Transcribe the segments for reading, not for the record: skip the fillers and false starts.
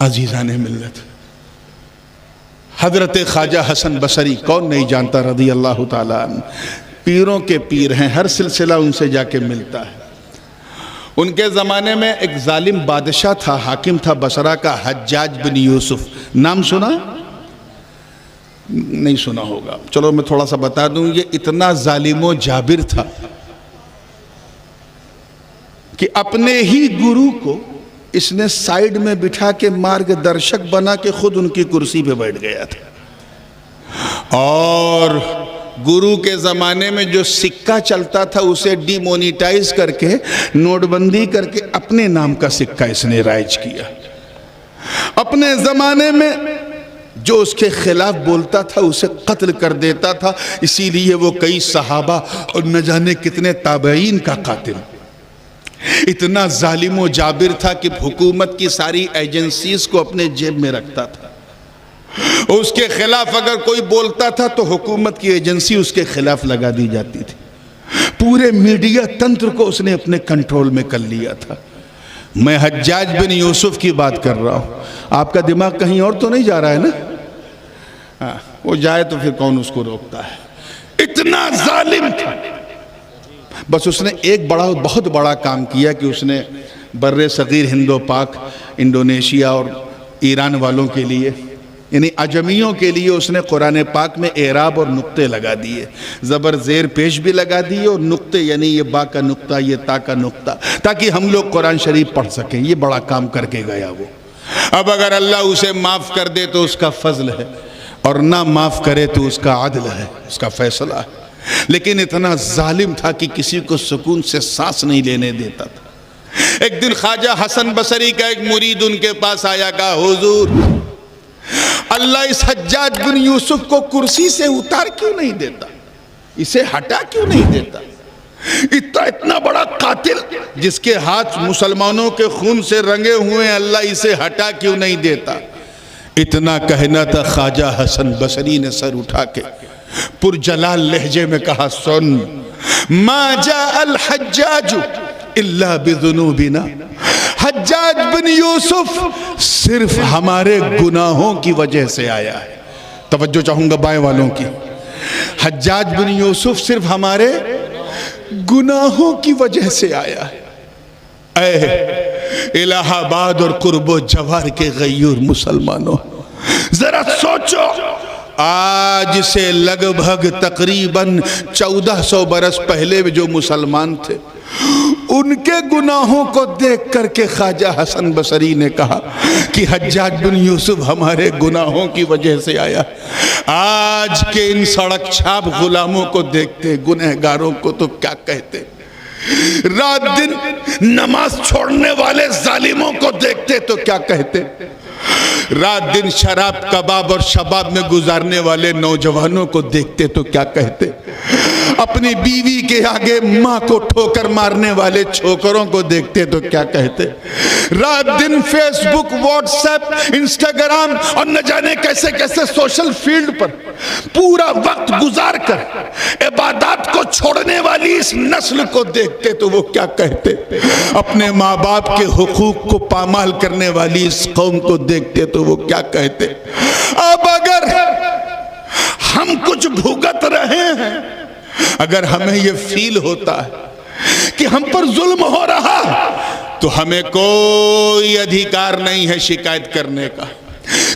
عزیزان ملت، حضرت خواجہ حسن بصری کون نہیں جانتا رضی اللہ تعالیٰ عنہ، پیروں کے پیر ہیں، ہر سلسلہ ان سے جا کے ملتا ہے۔ ان کے زمانے میں ایک ظالم بادشاہ تھا، حاکم تھا بصرہ کا، حجاج بن یوسف، نام سنا؟ نہیں سنا ہوگا، چلو میں تھوڑا سا بتا دوں، یہ اتنا ظالم و جابر تھا کہ اپنے ہی گرو کو اس نے سائیڈ میں بٹھا کے مارگ درشک بنا کے خود ان کی کرسی پہ بیٹھ گیا تھا، اور گرو کے زمانے میں جو سکہ چلتا تھا اسے ڈی مونیٹائز کر کے، نوٹ بندی کر کے اپنے نام کا سکہ اس نے رائج کیا۔ اپنے زمانے میں جو اس کے خلاف بولتا تھا اسے قتل کر دیتا تھا، اسی لیے وہ کئی صحابہ اور نہ جانے کتنے تابعین کا قاتل۔ اتنا ظالم و جابر تھا کہ حکومت کی ساری ایجنسیز کو اپنے جیب میں رکھتا تھا، اس کے خلاف اگر کوئی بولتا تھا تو حکومت کی ایجنسی اس کے خلاف لگا دی جاتی تھی۔ پورے میڈیا تنتر کو اس نے اپنے کنٹرول میں کر لیا تھا۔ میں حجاج بن یوسف کی بات کر رہا ہوں، آپ کا دماغ کہیں اور تو نہیں جا رہا ہے نا؟ وہ جائے تو پھر کون اس کو روکتا ہے؟ اتنا ظالم تھا۔ بس اس نے ایک بہت بڑا کام کیا کہ اس نے بر صغیر ہند و پاک، انڈونیشیا اور ایران والوں کے لیے، یعنی عجمیوں کے لیے اس نے قرآن پاک میں اعراب اور نقطے لگا دیے، زبر زیر پیش بھی لگا دیے، اور نقطے یعنی یہ با کا نقطہ، یہ تا کا نقطہ، تاکہ ہم لوگ قرآن شریف پڑھ سکیں۔ یہ بڑا کام کر کے گیا وہ۔ اب اگر اللہ اسے معاف کر دے تو اس کا فضل ہے، اور نہ معاف کرے تو اس کا عدل ہے، اس کا فیصلہ ہے۔ لیکن اتنا ظالم تھا کہ کسی کو سکون سے سانس نہیں لینے دیتا تھا۔ ایک دن خواجہ حسن بصری کا ایک مرید ان کے پاس آیا، کہا حضور اللہ اس حجاج بن یوسف کو کرسی سے اتار کیوں نہیں دیتا، اسے ہٹا کیوں نہیں دیتا؟ اتنا بڑا قاتل جس کے ہاتھ مسلمانوں کے خون سے رنگے ہوئے، اللہ اسے ہٹا کیوں نہیں دیتا؟ اتنا کہنا تھا، خواجہ حسن بصری نے سر اٹھا کے پرجلال لہجے میں کہا، سن، ما جاء الحجاج الا بذنوبنا، حجاج بن یوسف صرف ہمارے گناہوں کی وجہ سے آیا ہے۔ توجہ چاہوں گا بائیں والوں کی، حجاج بن یوسف صرف ہمارے گناہوں کی وجہ سے آیا ہے۔ اے الہ آباد اور قرب و جوار کے غیور مسلمانوں، ذرا سوچو، آج سے لگ بھگ تقریباً 1400 برس پہلے جو مسلمان تھے، ان کے گناہوں کو دیکھ کر کے خواجہ حسن بصری نے کہا کہ حجاج بن یوسف ہمارے گناہوں کی وجہ سے آیا۔ آج کے ان سڑک چھاپ غلاموں کو دیکھتے، گنہگاروں کو تو کیا کہتے؟ رات دن نماز چھوڑنے والے ظالموں کو دیکھتے تو کیا کہتے؟ رات دن شراب کباب اور شباب میں گزارنے والے نوجوانوں کو دیکھتے تو کیا کہتے؟ اپنی بیوی کے آگے ماں کو ٹھوکر مارنے والے چھوکروں کو دیکھتے تو کیا کہتے؟ رات دن فیس بک، واٹس ایپ، انسٹاگرام اور نہ جانے کیسے کیسے سوشل فیلڈ پر پورا وقت گزار کر عبادات کو چھوڑنے والی اس نسل کو دیکھتے تو وہ کیا کہتے؟ اپنے ماں باپ کے حقوق کو پامال کرنے والی اس قوم کو دیکھتے تو وہ کیا کہتے؟ اب اگر ہم کچھ بھگت رہے ہیں، اگر ہمیں یہ فیل ہوتا ہے کہ ہم پر ظلم ہو رہا، تو ہمیں کوئی ادھیکار نہیں ہے شکایت کرنے کا،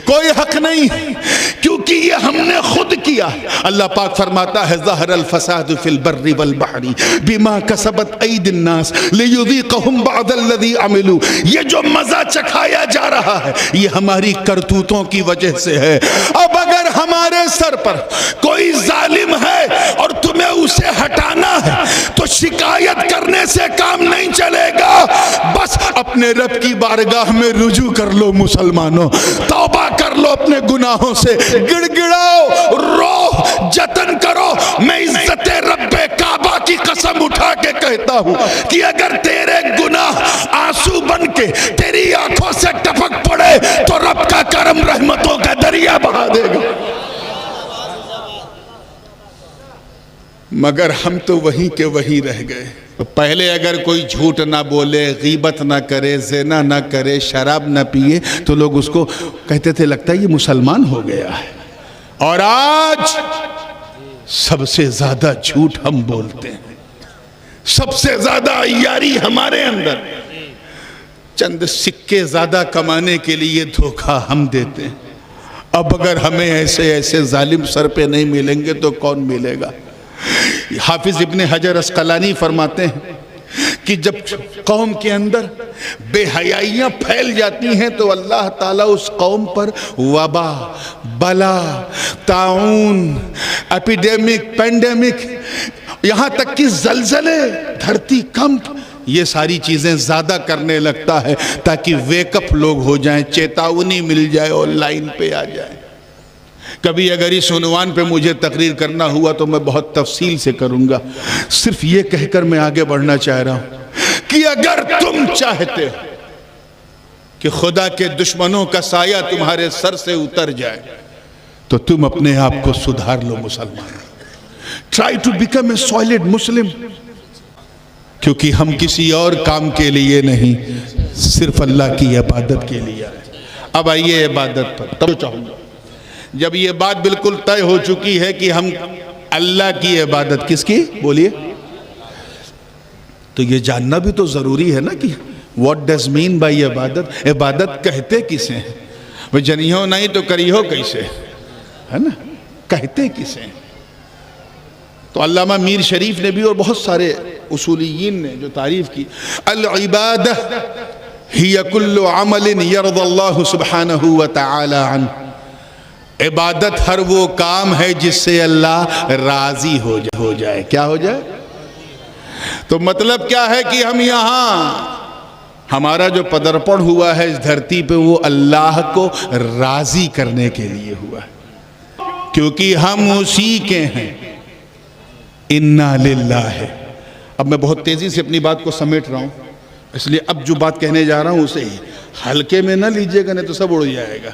کوئی حق نہیں، کیونکہ یہ ہم نے خود کیا۔ اللہ پاک فرماتا ہے، ظہر الفساد فی البر والبحر بما کسبت ایدی الناس لیذیقہم بعض الذی عملوا۔ یہ جو مزہ چکھایا جا رہا ہے یہ ہماری کرتوتوں کی وجہ سے ہے۔ اب اگر ہمارے سر پر کوئی ظالم ہے اور تمہیں اسے ہٹانا ہے تو شکایت کرنے سے کام نہیں چلے گا، بس اپنے رب کی بارگاہ میں رجوع کر لو مسلمانوں، توبہ کر لو اپنے گناہوں سے، گڑ گڑاؤ، رو، جتن کرو۔ میں عزت رب کعبہ کی قسم اٹھا کے کہتا ہوں کہ اگر تیرے گناہ آنسو بن کے تیری آنکھوں سے ٹپک پڑے تو رب کا کرم رحمتوں کا دریا بہا دے گا۔ مگر ہم تو وہیں کے وہیں رہ گئے۔ پہلے اگر کوئی جھوٹ نہ بولے، غیبت نہ کرے، زنا نہ کرے، شراب نہ پیے تو لوگ اس کو کہتے تھے لگتا ہے یہ مسلمان ہو گیا ہے. اور آج سب سے زیادہ جھوٹ ہم بولتے ہیں، سب سے زیادہ عیاری ہمارے اندر، چند سکے زیادہ کمانے کے لیے دھوکہ ہم دیتے ہیں. اب اگر ہمیں ایسے ظالم سر پہ نہیں ملیں گے تو کون ملے گا؟ حافظ ابن حجر عسقلانی فرماتے ہیں کہ جب قوم کے اندر بے حیائیاں پھیل جاتی ہیں تو اللہ تعالیٰ اس قوم پر وبا، بلا، طاعون، ایپیڈیمک، پینڈیمک، یہاں تک کہ زلزلے، دھرتی کمپ، یہ ساری چیزیں زیادہ کرنے لگتا ہے تاکہ ویک اپ لوگ ہو جائیں، چیتاونی مل جائے اور لائن پہ آ جائیں. کبھی اگر اس عنوان پہ مجھے تقریر کرنا ہوا تو میں بہت تفصیل سے کروں گا. صرف یہ کہہ کر میں آگے بڑھنا چاہ رہا ہوں کہ اگر تم چاہتے ہو کہ خدا کے دشمنوں کا سایہ تمہارے سر سے اتر جائے تو تم اپنے آپ کو سدھار لو مسلمان. Try to become a solid Muslim. کیونکہ ہم کسی اور کام کے لیے نہیں، صرف اللہ کی عبادت کے لیے آئے. اب آئیے عبادت پر. تب چاہوں گا جب یہ بات بالکل طے ہو چکی ہے کہ ہم اللہ کی عبادت، کس کی بولیے، تو یہ جاننا بھی تو ضروری ہے نا کہ what does mean by عبادت. عبادت کہتے کسے ہیں؟ وہ جنیہو نہیں تو کریہو کیسے ہے نا، کہتے کسے ہیں؟ تو علامہ میر شریف نے بھی اور بہت سارے اصولیین نے جو تعریف کی، العبادہ ہی کل عمل یرضی اللہ سبحانہ وتعالی عنہ. عبادت ہر وہ کام ہے جس سے اللہ راضی ہو جائے. کیا ہو جائے؟ تو مطلب کیا ہے کہ ہم یہاں، ہمارا جو پدرپڑ ہوا ہے اس دھرتی پہ وہ اللہ کو راضی کرنے کے لیے ہوا ہے، کیونکہ ہم اسی کے ہیں. انا للہ ہے. اب میں بہت تیزی سے اپنی بات کو سمیٹ رہا ہوں، اس لیے اب جو بات کہنے جا رہا ہوں اسے ہلکے میں نہ لیجئے گا، نہیں تو سب اڑ جائے گا.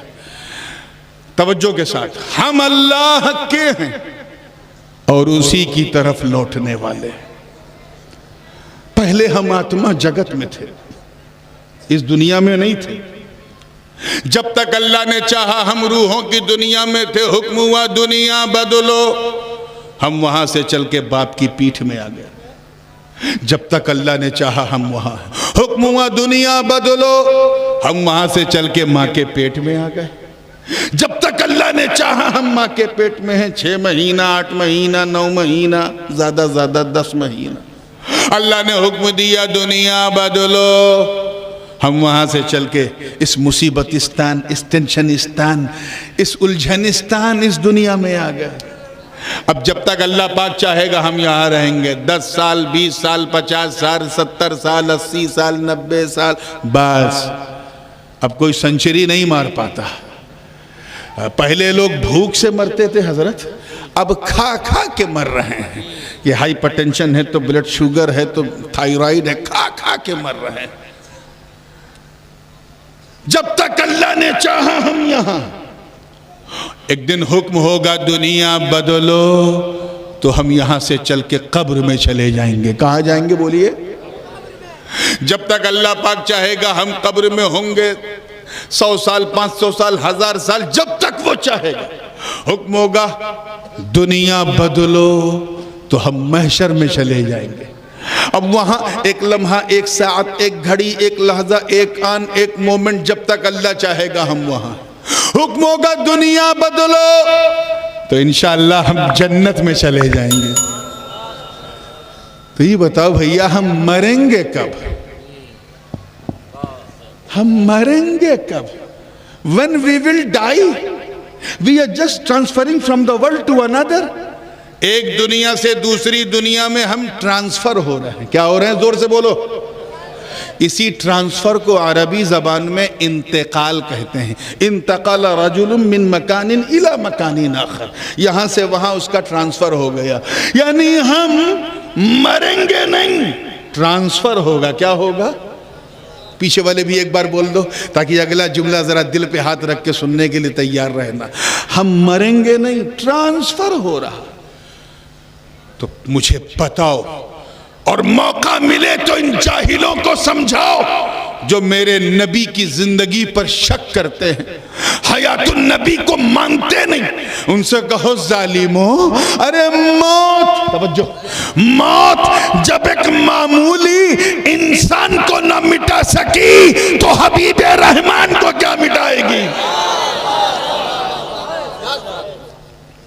توجہ کے ساتھ، ہم اللہ کے ہیں اور اسی کی طرف لوٹنے والے. پہلے ہم آتما جگت میں تھے، اس دنیا میں نہیں تھے. جب تک اللہ نے چاہا ہم روحوں کی دنیا میں تھے. حکم ہوا دنیا بدلو، ہم وہاں سے چل کے باپ کی پیٹھ میں آ گئے. جب تک اللہ نے چاہا ہم وہاں ہیں. حکم ہوا دنیا بدلو، ہم وہاں سے چل کے ماں کے پیٹ میں آ گئے. جب تک اللہ نے چاہا ہم ماں کے پیٹ میں ہیں. 6 مہینہ، 8 مہینہ، 9 مہینہ، زیادہ زیادہ 10 مہینہ. اللہ نے حکم دیا دنیا بدلو، ہم وہاں سے چل کے اس مصیبتستان، اس ٹینشنستان، اس الجھنستان، اس دنیا میں آ گئے. اب جب تک اللہ پاک چاہے گا ہم یہاں رہیں گے. 10 سال، 20 سال، 50 سال، 70 سال، 80 سال، 90 سال، بس اب کوئی سنچری نہیں مار پاتا. پہلے لوگ بھوک سے مرتے تھے حضرت، اب کھا کھا کے مر رہے ہیں. یہ ہائی پرٹینشن ہے تو بلڈ شوگر ہے تو تھائیرائیڈ ہے، کھا کھا کے مر رہے ہیں. جب تک اللہ نے چاہا ہم یہاں. ایک دن حکم ہوگا دنیا بدلو تو ہم یہاں سے چل کے قبر میں چلے جائیں گے. کہاں جائیں گے بولیے؟ جب تک اللہ پاک چاہے گا ہم قبر میں ہوں گے. 100 سال، 500 سال، 1000 سال، جب تک وہ چاہے گا. حکم ہوگا دنیا بدلو تو ہم محشر میں چلے جائیں گے. اب وہاں ایک لمحہ، ایک ساعت، ایک گھڑی، ایک لحظہ، ایک آن، ایک مومنٹ، جب تک اللہ چاہے گا ہم وہاں. حکم ہوگا دنیا بدلو تو انشاءاللہ ہم جنت میں چلے جائیں گے. تو یہ بتاؤ بھئیہ ہم مریں گے کب؟ ہم مریں گے کب؟ When we will die, we are just transferring from the world to another. ایک دنیا سے دوسری دنیا میں ہم ٹرانسفر ہو رہے ہیں. کیا ہو رہے ہیں؟ زور سے بولو. اسی ٹرانسفر کو عربی زبان میں انتقال کہتے ہیں. انتقال رجل من مکان الى مکان آخر. یہاں سے وہاں اس کا ٹرانسفر ہو گیا. یعنی ہم مریں گے نہیں، ٹرانسفر ہوگا. کیا ہوگا؟ پیچھے والے بھی ایک بار بول دو تاکہ اگلا جملہ ذرا دل پہ ہاتھ رکھ کے سننے کے لیے تیار رہنا. ہم مریں گے نہیں، ٹرانسفر ہو رہا. تو مجھے بتاؤ اور موقع ملے تو ان جاہلوں کو سمجھاؤ جو میرے نبی کی زندگی پر شک کرتے ہیں، حیات النبی کو مانتے نہیں، ان سے کہو ظالموں، ارے موت، توجہ، موت جب ایک معمولی انسان کو نہ مٹا سکی تو حبیب رحمان کو کیا مٹائے گی؟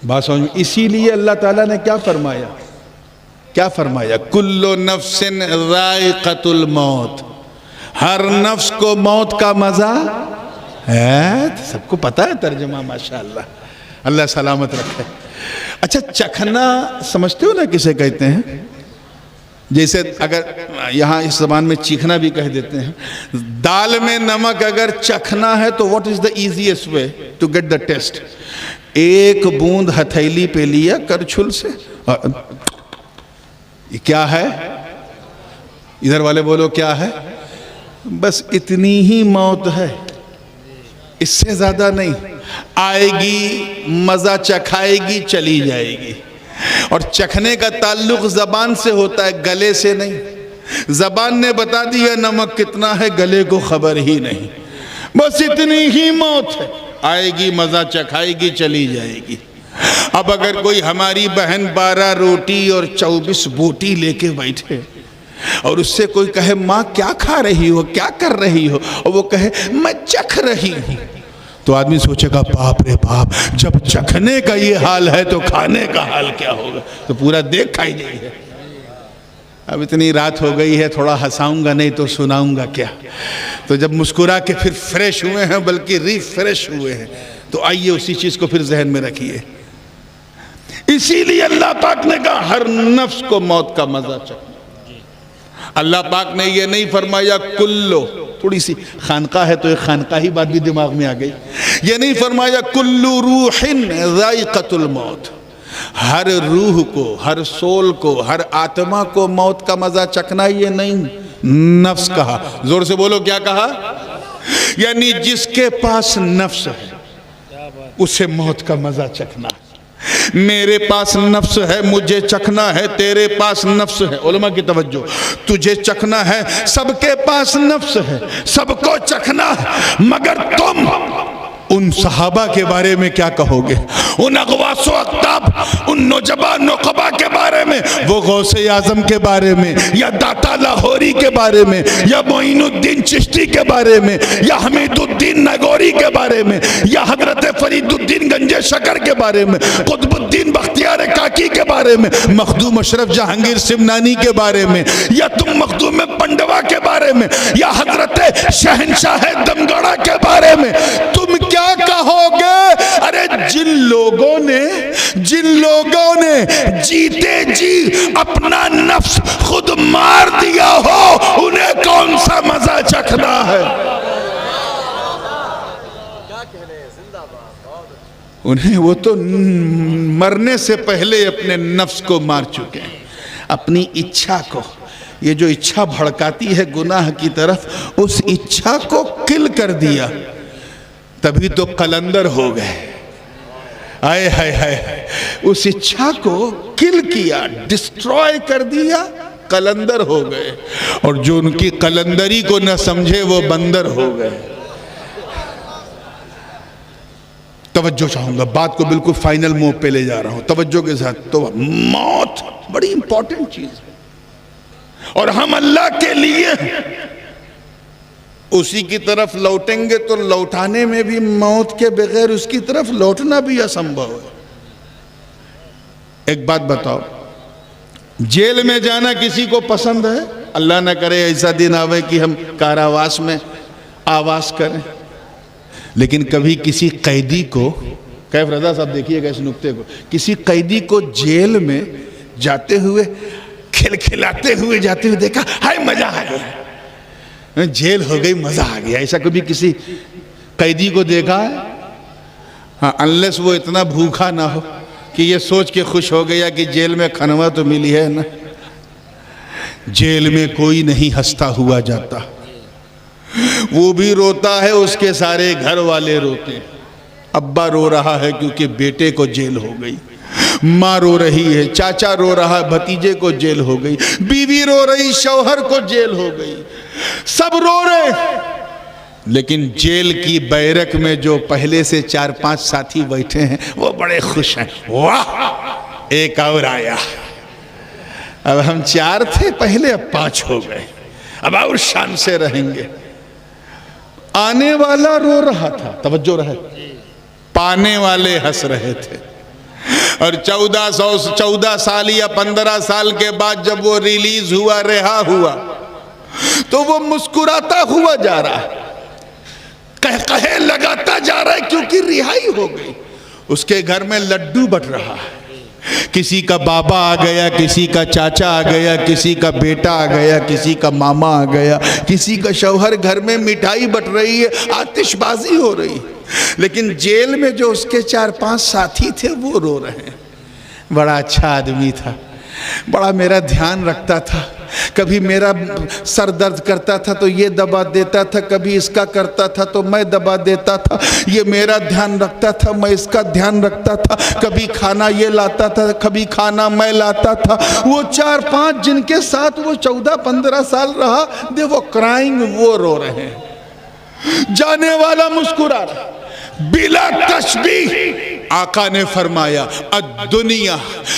بات سمجھ میں؟ اسی لیے اللہ تعالیٰ نے کیا فرمایا؟ کیا فرمایا؟ کل نفس ذائقۃ الموت، ہر نفس کو موت کا مزہ ہے۔ سب کو پتہ ہے ترجمہ، ماشاءاللہ، اللہ سلامت رکھے۔ اچھا، چکھنا سمجھتے ہو نا کسے کہتے ہیں؟ جیسے اگر یہاں اس زبان میں چیکھنا بھی کہہ دیتے ہیں۔ دال میں نمک اگر چکھنا ہے تو what is the easiest way to get the taste؟ ایک بوند ہتھیلی پہ لیا کرچھل سے، یہ کیا ہے؟ ادھر والے بولو کیا ہے؟ بس اتنی ہی موت ہے، اس سے زیادہ نہیں۔ آئے گی، مزہ چکھائے گی، چلی جائے گی۔ اور چکھنے کا تعلق زبان سے ہوتا ہے، گلے سے نہیں۔ زبان نے بتا دیا نمک کتنا ہے، گلے کو خبر ہی نہیں۔ بس اتنی ہی موت ہے، آئے گی، مزہ چکھائے گی، چلی جائے گی۔ اب اگر کوئی ہماری بہن 12 روٹی اور 24 بوٹی لے کے بیٹھے اور اس سے کوئی کہے ماں کیا کھا رہی ہو، کیا کر رہی ہو، اور وہ کہے میں چکھ رہی ہوں، تو آدمی سوچے گا باپ رے باپ، جب چکھنے کا یہ حال ہے تو کھانے کا حال کیا ہوگا؟ تو پورا دیکھ کھائی نہیں ہے۔ اب اتنی رات ہو گئی ہے، تھوڑا ہنساؤں گا نہیں تو سناؤں گا کیا؟ تو جب مسکرا کے پھر فریش ہوئے ہیں، بلکہ ریفریش ہوئے ہیں، تو آئیے اسی چیز کو پھر ذہن میں رکھیے۔ اسی لیے اللہ پاک نے کہا ہر نفس کو موت کا مزہ چکھنا۔ اللہ پاک نے یہ نہیں فرمایا کلو، تھوڑی سی خانقاہ ہے تو ایک خانقاہی بات بھی دماغ میں آ گئی، یہ نہیں فرمایا کلو روح ذائقۃ الموت، ہر روح کو، ہر سول کو، ہر آتما کو موت کا مزہ چکھنا، یہ نہیں، نفس کہا۔ زور سے بولو کیا کہا؟ یعنی جس کے پاس نفس ہے اسے موت کا مزہ چکھنا۔ میرے پاس نفس ہے، مجھے چکھنا ہے، تیرے پاس نفس ہے، علماء کی توجہ، تجھے چکھنا ہے، سب کے پاس نفس ہے، سب کو چکھنا ہے، مگر تم ان صحابہ کے بارے میں کیا کہو گے؟ ان اغواث و اقطاب، ان نجبا نقبا کے بارے میں، وہ غوث اعظم کے بارے میں، یا داتا لاہوری کے بارے میں، یا معین الدین چشتی کے بارے میں، یا حمید الدین نگوری کے بارے میں، یا حضرت فرید الدین گنج شکر کے بارے میں، قطب الدین بختیار کاکی کے بارے میں، مخدوم اشرف جہانگیر سمنانی کے بارے میں، یا تم مخدوم پنڈوا کے بارے میں، یا حضرت شہنشاہ دمگڑا کے بارے میں، تم کیا کہو گے؟ ارے جن لوگوں نے جیتے جی اپنا نفس خود مار دیا ہو، انہیں کون سا مزہ چکھنا ہے؟ انہیں، وہ تو مرنے سے پہلے اپنے نفس کو مار چکے ہیں، اپنی اچھا کو، یہ جو اچھا بھڑکاتی ہے گناہ کی طرف، اس اچھا کو کل کر دیا، تبھی تو قلندر ہو گئے۔ آئے ہائے ہائے، اس اچھا کو کل کیا، ڈسٹروائے کر دیا، قلندر ہو گئے، اور جو ان کی قلندری کو نہ سمجھے وہ بندر ہو گئے۔ توجہ چاہوں گا، بات کو بالکل فائنل موڑ پہ لے جا رہا ہوں، توجہ کے ساتھ۔ تو موت بڑی امپورٹنٹ چیز ہے، اور ہم اللہ کے لیے اسی کی طرف لوٹیں گے تو لوٹانے میں بھی موت کے بغیر اس کی طرف لوٹنا بھی اسمبھو ہے۔ ایک بات بتاؤ، جیل میں جانا کسی کو پسند ہے؟ اللہ نہ کرے ایسا دن آوے کہ ہم کاراواس میں آواز کریں، لیکن کبھی کسی قیدی کو، کیف رضا صاحب دیکھیے گا اس نکتے کو، کسی قیدی کو جیل میں جاتے ہوئے، کھلکھلاتے ہوئے جاتے ہوئے دیکھا، ہائے مزہ آ گیا، جیل ہو گئی، مزہ آ گیا، ایسا کبھی کسی قیدی کو دیکھا ہے؟ ہاں، انلیس وہ اتنا بھوکا نہ ہو کہ یہ سوچ کے خوش ہو گیا کہ جیل میں کھنوا تو ملی ہے نا۔ جیل میں کوئی نہیں ہنستا ہوا جاتا، وہ بھی روتا ہے، اس کے سارے گھر والے روتے ہیں۔ ابا رو رہا ہے کیونکہ بیٹے کو جیل ہو گئی، ماں رو رہی ہے، چاچا رو رہا، بھتیجے کو جیل ہو گئی، بیوی رو رہی، شوہر کو جیل ہو گئی، سب رو رہے، لیکن جیل کی بیرک میں جو پہلے سے 4-5 ساتھی بیٹھے ہیں وہ بڑے خوش ہیں، واہ ایک اور آیا، اب ہم 4 تھے پہلے، اب 5 ہو گئے، اب اور شان سے رہیں گے۔ آنے والا رو رہا تھا، توجہ رہے، پانے والے ہنس رہے تھے، اور 14 سال یا 15 سال کے بعد جب وہ ریلیز ہوا، رہا ہوا، تو وہ مسکراتا ہوا جا رہا ہے، کہے لگاتا جا رہا ہے، کیونکہ رہائی ہو گئی۔ اس کے گھر میں لڈو بٹ رہا ہے، کسی کا بابا آ گیا، کسی کا چاچا آ گیا، کسی کا بیٹا آ گیا، کسی کا ماما آ گیا، کسی کا شوہر، گھر میں مٹھائی بٹ رہی ہے، آتش بازی ہو رہی ہے، لیکن جیل میں جو اس کے 4-5 ساتھی تھے وہ رو رہے ہیں۔ بڑا اچھا آدمی تھا، بڑا میرا دھیان رکھتا تھا، کبھی میرا سر درد کرتا تھا تو یہ دبا دیتا تھا، کبھی اس کا کرتا تھا تو میں دبا دیتا تھا، یہ میرا دھیان رکھتا تھا، میں اس کا دھیان رکھتا تھا، کبھی کھانا یہ لاتا تھا، کبھی کھانا میں لاتا تھا۔ وہ 4-5 جن کے ساتھ وہ 14-15 سال رہا، دے وہ کرائنگ، وہ رو رہے ہیں، جانے والا مسکرا رہا، بلا تشبیہ۔ آقا نے فرمایا الدنیا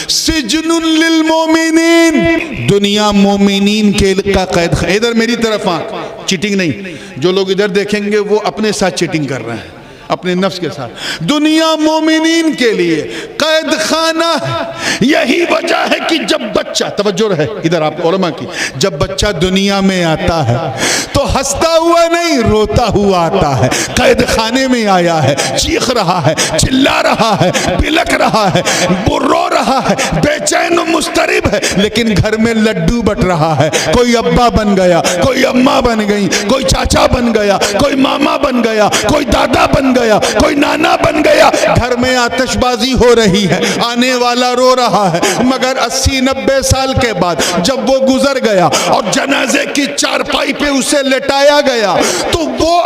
سجن للمومنین، دنیا مومنین کے کا قید خانہ۔ ادھر میری طرف آنکھ، چیٹنگ نہیں، جو لوگ ادھر دیکھیں گے وہ اپنے ساتھ چیٹنگ کر رہے ہیں، اپنے نفس کے ساتھ۔ دنیا مومنین کے لیے قید خانہ ہے، یہی وجہ ہے کہ جب بچہ، توجہ رہے ادھر آپ علماء کی، جب بچہ دنیا میں آتا ہے تو ہنستا ہوا نہیں، روتا ہوا آتا ہے، قید خانے میں آیا ہے، چیخ رہا ہے، چلا رہا ہے، بلک رہا ہے، وہ رو رہا ہے، بے چین و مضطرب ہے، لیکن گھر میں لڈو بٹ رہا ہے، کوئی ابا بن گیا، کوئی اماں بن گئی، کوئی چاچا بن گیا، کوئی ماما بن گیا، کوئی دادا بن گیا، کوئی نانا بن گیا، گھر میں آتش بازی ہو رہی ہے، آنے والا رو رہا ہے، مگر 80-90 سال کے بعد جب وہ گزر گیا اور جنازے کی چارپائی پہ اسے لٹایا گیا تو وہ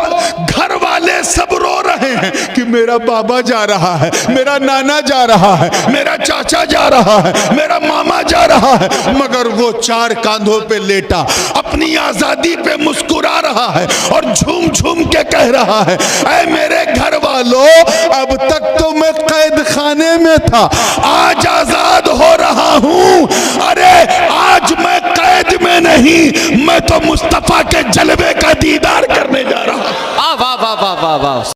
گھر والے سب رو رہے ہیں کہ میرا بابا جا رہا ہے، میرا نانا جا رہا ہے، میرا چاچا جا رہا ہے، میرا ماما جا رہا ہے، مگر وہ 4 کاندھوں پہ لیٹا اپنی آزادی پہ مسکرا رہا ہے اور جھوم جھوم کے کہہ رہا ہے اے میرے گھر والو، اب تک تو میں قید خانے میں تھا، آج آزاد ہو رہا ہوں، ارے آج میں قید میں نہیں، میں تو مصطفیٰ کے جلوے کا دیدار کرنے جا رہا ہوں۔ واہ واہ واہ واہ واہ واہ۔